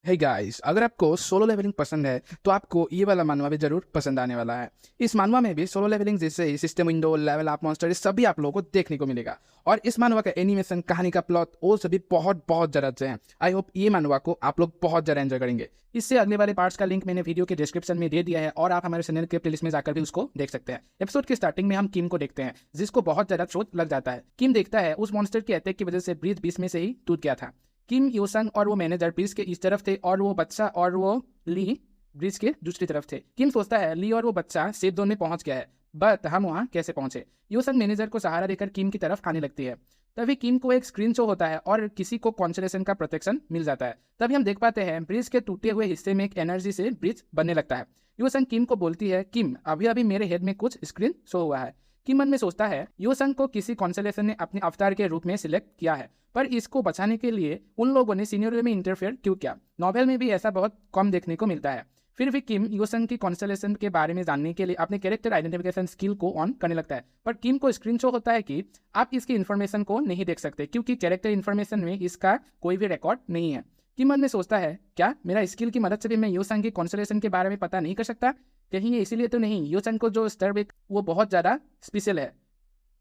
Hey guys, अगर आपको solo levelling पसंद है तो आपको ये वाला मानवा भी जरूर पसंद आने वाला है। इस मानवा में भी सोलो लेवलिंग जैसे ही system window, level up, monster सभी आप लोगों को देखने को मिलेगा। और इस मानवा का एनिमेशन, कहानी का प्लॉट वो सभी बहुत बहुत जरा अच्छे हैं। आई होप ये मानवा को आप लोग बहुत जरा एंजॉय करेंगे। इससे अगले वाले पार्ट्स का लिंक मैंने वीडियो के डिस्क्रिप्शन में दे दिया है और आप हमारे चैनल के प्लेलिस्ट में जाकर भी उसको देख सकते हैं। एपिसोड के स्टार्टिंग में हम किम को देखते हैं जिसको बहुत ज्यादा चोट लग जाता है। किम देखता है उस मॉन्स्टर के अटैक की वजह से ब्रिज बीच में से ही टूट गया था। किम, योसंग और वो मैनेजर ब्रिज के इस तरफ थे और वो बच्चा और वो ली ब्रिज के दूसरी तरफ थे। किम सोचता है ली और वो बच्चा सेफ जोन में पहुंच गया है, बट हम वहां कैसे पहुंचे। योसंग मैनेजर को सहारा देकर किम की तरफ आने लगती है। तभी किम को एक स्क्रीन शो होता है और किसी को कॉन्सलेशन का प्रोटेक्शन मिल जाता है। तभी हम देख पाते हैं ब्रिज के टूटे हुए हिस्से में एक एनर्जी से ब्रिज बनने लगता है। योसंग किम को बोलती है, किम अभी अभी मेरे हेड में कुछ स्क्रीन शो हुआ है। किम मन में सोचता है योसंग को किसी कॉन्सलेशन ने अपने अवतार के रूप में सिलेक्ट किया है, पर इसको बचाने के लिए उन लोगों ने सीनियर में इंटरफेयर क्यों किया। नॉवेल में भी ऐसा बहुत कम देखने को मिलता है। फिर भी किम योसंग की कॉन्सलेशन के बारे में जानने के लिए अपने कैरेक्टर आइडेंटिफिकेशन स्किल को ऑन करने लगता है, पर किम को स्क्रीन शो होता है कि आप इसकी इन्फॉर्मेशन को नहीं देख सकते क्योंकि कैरेक्टर इन्फॉर्मेशन में इसका कोई भी रिकॉर्ड नहीं है। किम मन में सोचता है, क्या मेरा स्किल की मदद से भी मैं योसंग की कॉन्सलेशन के बारे में पता नहीं कर सकता? कहीं ये इसीलिए तो नहीं योसंग को जो स्तर वो बहुत ज़्यादा स्पेशल है,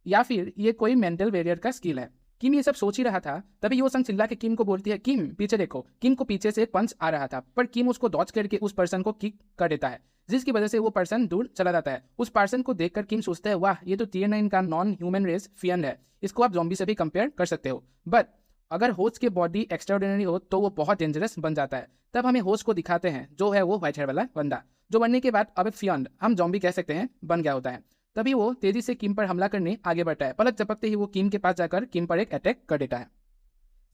या फिर ये कोई मेंटल वेरियर का स्किल है। किम ये सब सोच ही रहा था, तभी योसंग चिल्ला के किम को बोलती है, किम पीछे देखो। किम को पीछे से पंच आ रहा था, पर किम उसको डॉज करके उस पर्सन को किक कर देता है, जिसकी वजह से वो पर्सन दूर चला जाता है। उस पर्सन को देखकर किम सोचता है, वाह ये तो टियर 9 का नॉन ह्यूमन रेस फियंड है, इसको आप ज़ॉम्बी से भी कंपेयर कर सकते हो। बट अगर होस्ट की बॉडी एक्स्ट्राऑर्डिनरी हो तो वो बहुत डेंजरस बन जाता है। तब हमें होस्ट को दिखाते हैं जो है वो व्हाइट हेयर वाला बंदा, जो बनने के बाद अब फियंड, हम ज़ॉम्बी कह सकते हैं, बन गया होता है। तभी वो तेजी से किम पर हमला करने आगे बढ़ता है। पलक झपकते ही वो किम के पास जाकर किम पर एक अटैक कर देता है,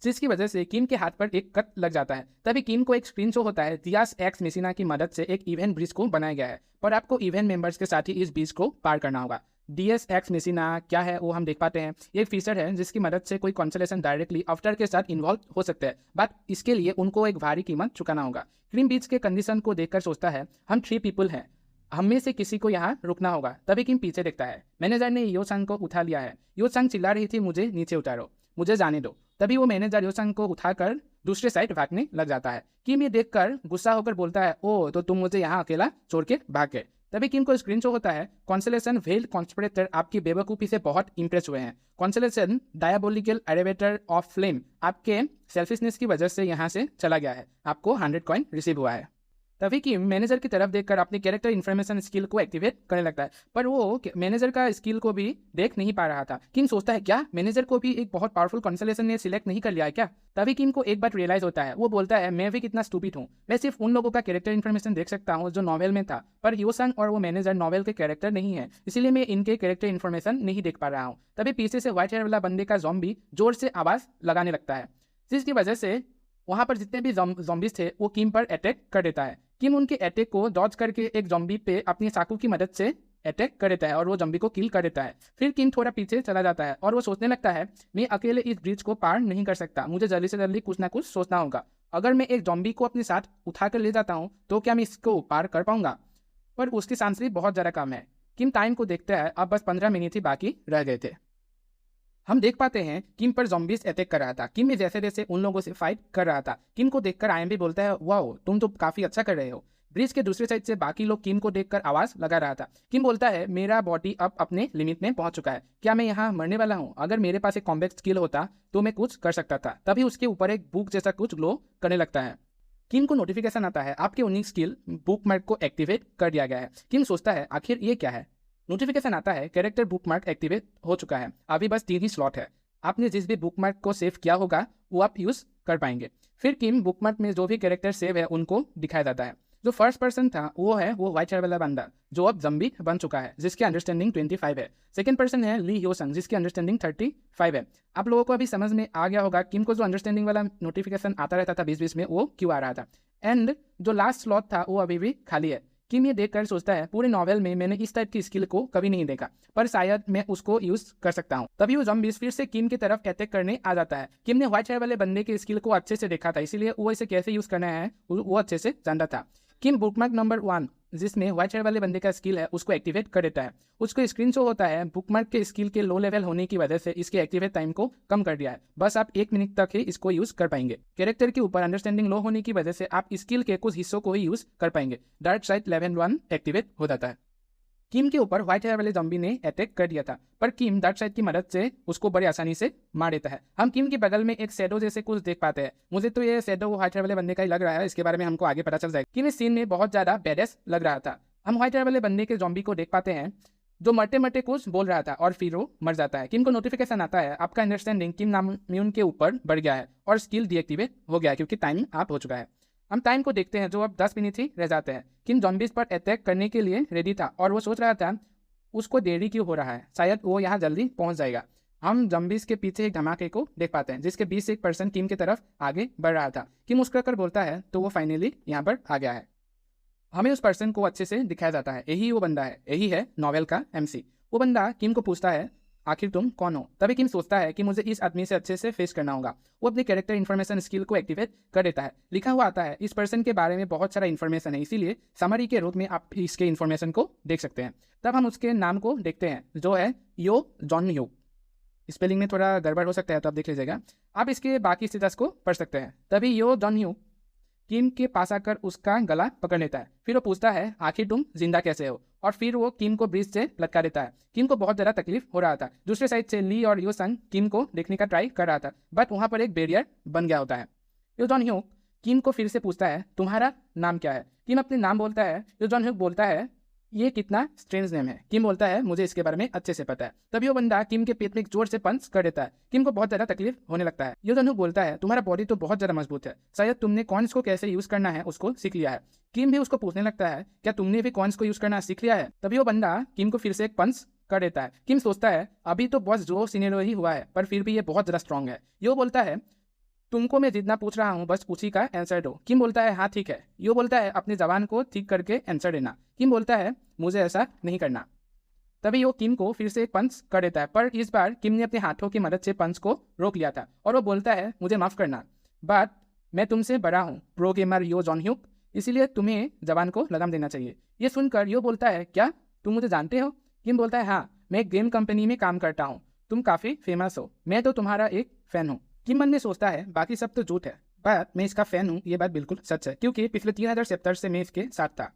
जिसकी वजह से किम के हाथ पर एक कट लग जाता है। तभी किम को एक स्क्रीन शो होता है, दियास एक्स मेसिना की मदद से एक इवेंट ब्रिज को बनाया गया है, पर आपको इवेंट मेंबर्स के साथ ही इस ब्रिज को पार करना होगा। डीएस एक्स मेसिना क्या है वो हम देख पाते हैं। ये एक फीचर है जिसकी मदद से कोई कॉन्सलेशन डायरेक्टली अवतार के साथ इन्वॉल्व हो सकते हैं, बट इसके लिए उनको एक भारी कीमत चुकाना होगा। किम बीच के कंडीशन को देखकर सोचता है, हम 3 पीपल हैं, हम में से किसी को यहाँ रुकना होगा। तभी किम पीछे देखता है, मैनेजर ने योसंग को उठा लिया है। योसंग चिल्ला रही थी, मुझे नीचे उतारो, मुझे जाने दो। तभी वो मैनेजर योसंग को उठाकर दूसरे साइड भागने लग जाता है। किम ये देखकर गुस्सा होकर बोलता है, ओ तो तुम मुझे यहाँ अकेला छोड़ के भाग गए। तभी किम को स्क्रीन शो होता है, कॉन्सलेशन वेल्ड कॉन्स्पिरेटर आपकी बेवकूफ़ी से बहुत इंप्रेस हुए हैं। Constellation diabolical elevator of flame आपके सेल्फिशनेस की वजह से यहाँ से चला गया है, आपको 100 कॉइन रिसीव हुआ है। तभी किम मैनेजर की तरफ देखकर अपने कैरेक्टर इन्फॉर्मेशन स्किल को एक्टिवेट करने लगता है, पर वो मैनेजर का स्किल को भी देख नहीं पा रहा था। किम सोचता है, क्या मैनेजर को भी एक बहुत पावरफुल कॉन्सलेशन ने सिलेक्ट नहीं कर लिया है क्या? तभी किम को एक बात रियलाइज होता है, वो बोलता है, मैं भी कितना स्टूपिड हूँ, मैं सिर्फ उन लोगों का कैरेक्टर इन्फॉर्मेशन देख सकता हूँ जो नॉवेल में था, पर योसंग और वो मैनेजर नॉवेल के कैरेक्टर नहीं है, इसीलिए मैं इनके कैरेक्टर इन्फॉर्मेशन नहीं देख पा रहा हूँ। तभी पीछे से व्हाइट हेयर वाला बंदे का ज़ॉम्बी जोर से आवाज़ लगाने लगता है, जिसकी वजह से वहाँ पर जितने भी ज़ॉम्बीज थे वो किम पर अटैक कर देता है। किम उनके अटैक को डॉज करके एक ज़ॉम्बी पे अपनी चाकू की मदद से अटैक कर देता है और वो ज़ॉम्बी को किल कर देता है। फिर किम थोड़ा पीछे चला जाता है और वो सोचने लगता है, मैं अकेले इस ब्रिज को पार नहीं कर सकता, मुझे जल्दी से जल्दी कुछ ना कुछ सोचना होगा। अगर मैं एक ज़ॉम्बी को अपने साथ उठा कर ले जाता हूँ तो क्या मैं इसको पार कर पाऊंगा? पर उसकी सांस भी बहुत ज़्यादा कम है। किम टाइम को देखता है, अब बस 15 मिनट ही बाकी रह गए थे। हम देख पाते हैं किम पर ज़ॉम्बीज अटैक कर रहा था। किम भी जैसे जैसे उन लोगों से फाइट कर रहा था। किम को देखकर आयम भी बोलता है, वाओ तुम तो काफ़ी अच्छा कर रहे हो। ब्रिज के दूसरे साइड से बाकी लोग किम को देखकर आवाज़ लगा रहा था। किम बोलता है, मेरा बॉडी अब अपने लिमिट में पहुंच चुका है, क्या मैं यहाँ मरने वाला हूँ? अगर मेरे पास एक कॉम्बैट स्किल होता तो मैं कुछ कर सकता था। तभी उसके ऊपर एक बुक जैसा कुछ ग्लो करने लगता है। किम को नोटिफिकेशन आता है, आपके यूनिक स्किल बुक मार्क को एक्टिवेट कर दिया गया है। किम सोचता है, आखिर ये क्या है? नोटिफिकेशन आता है, कैरेक्टर बुक मार्क एक्टिवेट हो चुका है, अभी बस 3 ही स्लॉट है, आपने जिस भी बुक मार्क को सेव किया होगा वो आप यूज़ कर पाएंगे। फिर किम बुक मार्क में जो भी कैरेक्टर सेव है उनको दिखाया जाता है। जो फर्स्ट पर्सन था वो है वो व्हाइट हेयर वाला बंदा जो अब ज़म्बी बन चुका है, जिसकी अंडरस्टैंडिंग 25 है। सेकंड पर्सन है ली योसंग, जिसकी अंडरस्टैंडिंग 35 है। आप लोगों को अभी समझ में आ गया होगा किम को जो अंडरस्टैंडिंग वाला नोटिफिकेशन आता रहता था बीच बीच में वो क्यों आ रहा था। एंड जो लास्ट स्लॉट था वो अभी भी खाली है। किम ये देखकर सोचता है, पूरे नॉवेल में मैंने इस टाइप की स्किल को कभी नहीं देखा, पर शायद मैं उसको यूज कर सकता हूँ। तभी वो ज़ॉम्बीज फिर से किम की तरफ अटैक करने आ जाता है। किम ने व्हाइट हेयर वाले बंदे के स्किल को अच्छे से देखा था, इसीलिए वो इसे कैसे यूज करना है वो अच्छे से जानता था। किम बुकमार्क नंबर 1 जिसमें व्हाइट हेयर वाले बंदे का स्किल है उसको एक्टिवेट कर देता है। उसको स्क्रीन शो होता है बुकमार्क के स्किल के लो लेवल होने की वजह से इसके एक्टिवेट टाइम को कम कर दिया है, बस आप 1 मिनट तक ही इसको यूज कर पाएंगे। कैरेक्टर के ऊपर अंडरस्टैंडिंग लो होने की वजह से आप स्किल के कुछ हिस्सों को ही यूज कर पाएंगे। डार्क साइड लेवल 1 एक्टिवेट हो जाता है। किम के ऊपर व्हाइट हेयर वाले ज़ॉम्बी ने अटैक कर दिया था, पर किम डार्क साइड की मदद से उसको बड़ी आसानी से मार देता है। हम किम के बगल में एक शैडो जैसे कुछ देख पाते हैं। मुझे तो ये शैडो व्हाइट हेयर वाले बंदे का ही लग रहा है, इसके बारे में हमको आगे पता चल जाएगा। किम इस सीन में बहुत ज़्यादा बैडेस लग रहा था। हम व्हाइट हेयर वाले बंदे के ज़ॉम्बी को देख पाते हैं जो मरते मरते कुछ बोल रहा था और फिर वो मर जाता है। किम को नोटिफिकेशन आता है आपका अंडरस्टैंडिंग किम नाम्यून के ऊपर बढ़ गया है और स्किल डीएक्टिवेट हो गया है क्योंकि टाइम आप हो चुका है। हम टाइम को देखते हैं जो अब 10 मिनट ही रह जाते हैं। किम ज़ॉम्बीज पर अटैक करने के लिए रेडी था और वो सोच रहा था उसको देरी क्यों हो रहा है, शायद वो यहाँ जल्दी पहुँच जाएगा। हम ज़ॉम्बीज के पीछे एक धमाके को देख पाते हैं जिसके 20 से 1% किम की तरफ आगे बढ़ रहा था। किम मुस्कुराकर बोलता है तो वो फाइनली यहाँ पर आ गया है। हमें उस पर्सन को अच्छे से दिखाया जाता है, यही वो बंदा है, यही है नॉवेल का MC। वो बंदा किम को पूछता है आखिर तुम कौन हो। तभी किम सोचता है कि मुझे इस आदमी से अच्छे से फेस करना होगा। वो अपने कैरेक्टर इन्फॉर्मेशन स्किल को एक्टिवेट कर देता है। लिखा हुआ आता है इस पर्सन के बारे में बहुत सारा इन्फॉर्मेशन है, इसीलिए समरी के रूप में आप इसके इन्फॉर्मेशन को देख सकते हैं। तब हम उसके नाम को देखते हैं जो है यो जॉन ह्यू। स्पेलिंग में थोड़ा गड़बड़ हो सकता है तो आप देख लीजिएगा। आप इसके बाकी स्टेटस को पढ़ सकते हैं। तभी यो जॉन ह्यू किम के पास आकर उसका गला पकड़ लेता है। फिर वो पूछता है आखिर तुम जिंदा कैसे हो, और फिर वो किम को ब्रिज से लटका देता है। किम को बहुत ज़्यादा तकलीफ हो रहा था। दूसरे साइड से ली और यो संग किम को देखने का ट्राई कर रहा था, बट वहाँ पर एक बैरियर बन गया होता है। यो जॉन ह्यूक किम को फिर से पूछता है तुम्हारा नाम क्या है। किम अपने नाम बोलता है। यो जॉन ह्यूक बोलता है ये कितना स्ट्रेंज नेम है। किम बोलता है मुझे इसके बारे में अच्छे से पता है। तभी वो बंदा किम के पेट में जोर से पंच कर देता है। किम को बहुत ज़्यादा तकलीफ होने लगता है। यो जॉन ह्यूक बोलता है तुम्हारा बॉडी तो बहुत ज़्यादा मजबूत है, शायद तुमने कॉइन्स को कैसे यूज़ करना है उसको सीख लिया है। किम भी उसको पूछने लगता है क्या तुमने भी कॉइन्स को यूज़ करना सीख लिया है। तभी वो बंदा किम को फिर से एक पंच कर देता है। किम सोचता है अभी तो बस जो सिनेरियो ही हुआ है, पर फिर भी ये बहुत ज़्यादा स्ट्रॉन्ग है। यो बोलता है तुमको मैं जितना पूछ रहा हूँ बस उसी का आंसर दो। किम बोलता है हाँ ठीक है। यो बोलता है अपनी जबान को ठीक करके आंसर देना। किम बोलता है मुझे ऐसा नहीं करना। तभी वो किम को फिर से एक पंच कर देता है, पर इस बार किम ने अपने हाथों की मदद से पंच को रोक लिया था और वो बोलता है मुझे माफ़ करना, बट मैं तुमसे बड़ा हूँ प्रो गेमर यो जॉन ह्यूक, इसीलिए तुम्हें जबान को लगाम देना चाहिए। ये सुनकर यो बोलता है क्या तुम मुझे जानते हो। किम बोलता है हाँ मैं एक गेम कंपनी में काम करता हूँ, तुम काफ़ी फेमस हो, मैं तो तुम्हारा एक फ़ैन हूँ। किम मन में सोचता है बाकी सब तो झूठ है, बट मैं इसका फ़ैन हूँ ये बात बिल्कुल सच है क्योंकि पिछले 3000 चैप्टर से मैं इसके साथ था।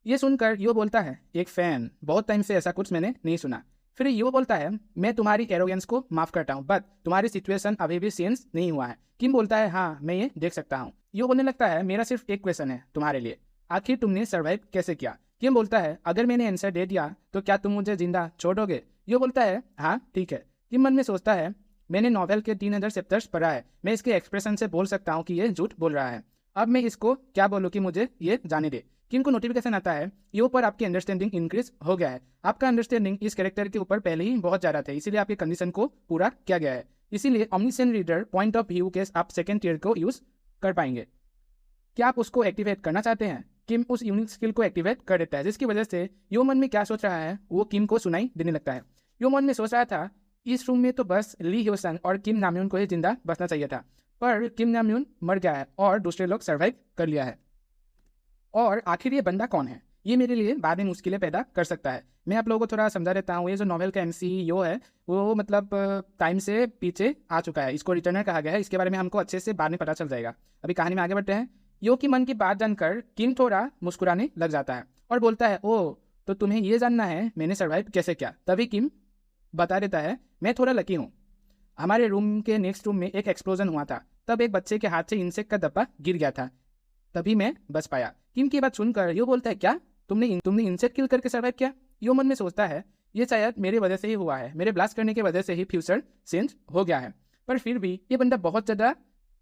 ये सुनकर यो बोलता है एक फ़ैन, बहुत टाइम से ऐसा कुछ मैंने नहीं सुना। फिर यो बोलता है मैं तुम्हारी एरोगेंस को माफ़ करता हूँ, बट तुम्हारी सिचुएशन अभी भी चेंज नहीं हुआ है। किम बोलता है हाँ मैं ये देख सकता हूँ। यो बोलने लगता है मेरा सिर्फ एक क्वेश्चन है तुम्हारे लिए, आखिर तुमने सर्वाइव कैसे किया। किम बोलता है अगर मैंने आंसर दे दिया तो क्या तुम मुझे जिंदा छोड़ोगे। यो बोलता है हाँ ठीक है। किम मन में सोचता है मैंने नॉवेल के 3000 चैप्टर्स पढ़ा है, मैं इसके एक्सप्रेशन से बोल सकता हूँ कि ये झूठ बोल रहा है। अब मैं इसको क्या बोलूँ कि मुझे ये जाने दे। किम को नोटिफिकेशन आता है यो पर आपकी अंडरस्टैंडिंग इंक्रीज हो गया है। आपका अंडरस्टैंडिंग इस कैरेक्टर के ऊपर पहले ही बहुत ज़्यादा थे, इसीलिए आपकी कंडीशन को पूरा किया गया है। इसीलिए omniscient reader point of view के आप सेकेंड टियर को यूज़ कर पाएंगे। क्या आप उसको एक्टिवेट करना चाहते हैं। किम उस यूनिक स्किल को एक्टिवेट कर देता है, जिसकी वजह से यो मन में क्या सोच रहा है वो किम को सुनाई देने लगता है। यो मन में सोच रहा था इस रूम में तो बस ली ह्योसन और किम नाम्यून को ही जिंदा बचना चाहिए था, पर किम नाम्यून मर गया है और दूसरे लोग सर्वाइव कर लिया है। और आखिर ये बंदा कौन है, ये मेरे लिए बाद में मुश्किलें पैदा कर सकता है। मैं आप लोगों को थोड़ा समझा देता हूँ। ये जो नॉवेल का MC यो है वो मतलब टाइम से पीछे आ चुका है, इसको रिटर्नर कहा गया है। इसके बारे में हमको अच्छे से बाद में पता चल जाएगा। अभी कहानी में आगे बढ़ते हैं। यो की मन की बात जानकर किम थोड़ा मुस्कुराने लग जाता है और बोलता है ओह तो तुम्हें ये जानना है मैंने सर्वाइव कैसे किया। तभी किम बता देता है मैं थोड़ा लकी हूँ, हमारे रूम के नेक्स्ट रूम में एक एक्सप्लोजन हुआ था, तब एक बच्चे के हाथ से इंसेक्ट का डब्बा गिर गया था, तभी मैं बच पाया। किम की बात सुनकर यो बोलता है क्या तुमने इंसेक्ट किल करके सर्वाइव किया। यो मन में सोचता है ये शायद मेरी वजह से ही हुआ है, मेरे ब्लास्ट करने की वजह से ही फ्यूचर चेंज हो गया है, पर फिर भी ये बंदा बहुत ज़्यादा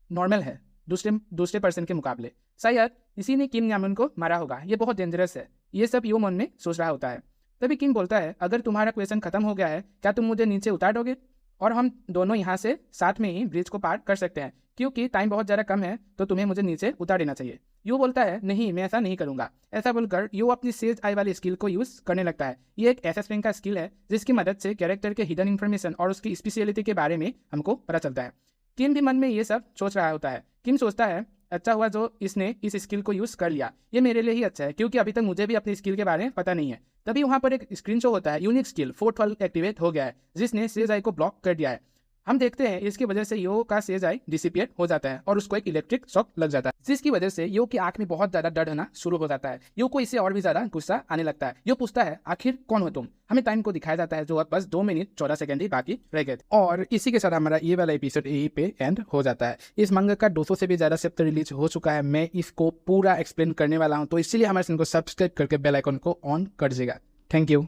नॉर्मल है दूसरे पर्सन के मुकाबले, शायद इसी ने किम यामुन को मारा होगा, ये बहुत डेंजरस है। ये सब यो मन में सोच रहा होता है। तभी किम बोलता है अगर तुम्हारा क्वेश्चन खत्म हो गया है क्या तुम मुझे नीचे उतार दोगे और हम दोनों यहाँ से साथ में ही ब्रिज को पार कर सकते हैं, क्योंकि टाइम बहुत ज़्यादा कम है तो तुम्हें मुझे नीचे उतार देना चाहिए। यो बोलता है नहीं मैं ऐसा नहीं करूँगा। ऐसा बोलकर यो अपनी सेज आई वाली स्किल को यूज़ करने लगता है। ये एक एसेसमेंट का स्किल है जिसकी मदद से कैरेक्टर के हिडन इन्फॉर्मेशन और उसकी स्पेशलिटी के बारे में हमको पता चलता है। किम भी मन में ये सब सोच रहा होता है। किम सोचता है अच्छा हुआ जो इसने इस स्किल को यूज़ कर लिया, ये मेरे लिए ही अच्छा है क्योंकि अभी तक मुझे भी अपनी स्किल के बारे में पता नहीं है। तभी वहाँ पर एक स्क्रीन शो होता है, यूनिक स्किल फोर्थ वाल एक्टिवेट हो गया है जिसने सेजाई को ब्लॉक कर दिया है। हम देखते हैं इसकी वजह से यो का सेजाई डिसिपिएट हो जाता है और उसको एक इलेक्ट्रिक शॉक लग जाता है, जिसकी वजह से यो की आंख में बहुत ज्यादा दर्द होना शुरू हो जाता है। यो को इससे और भी ज्यादा गुस्सा आने लगता है। यो पूछता है आखिर कौन हो तुम। हमें टाइम को दिखाया जाता है जो अब बस 2 मिनट 14 सेकंड ही बाकी रह गए थे। और इसी के साथ हमारा ये वाला एपिसोड यहीं पे एंड हो जाता है। इस मंगा का 200 से भी ज्यादा चैप्टर रिलीज हो चुका है। मैं इसको पूरा एक्सप्लेन करने वाला हूँ, तो इसीलिए हमारे चैनल को सब्सक्राइब करके बेल आइकन को ऑन कर दीजिएगा। Thank you.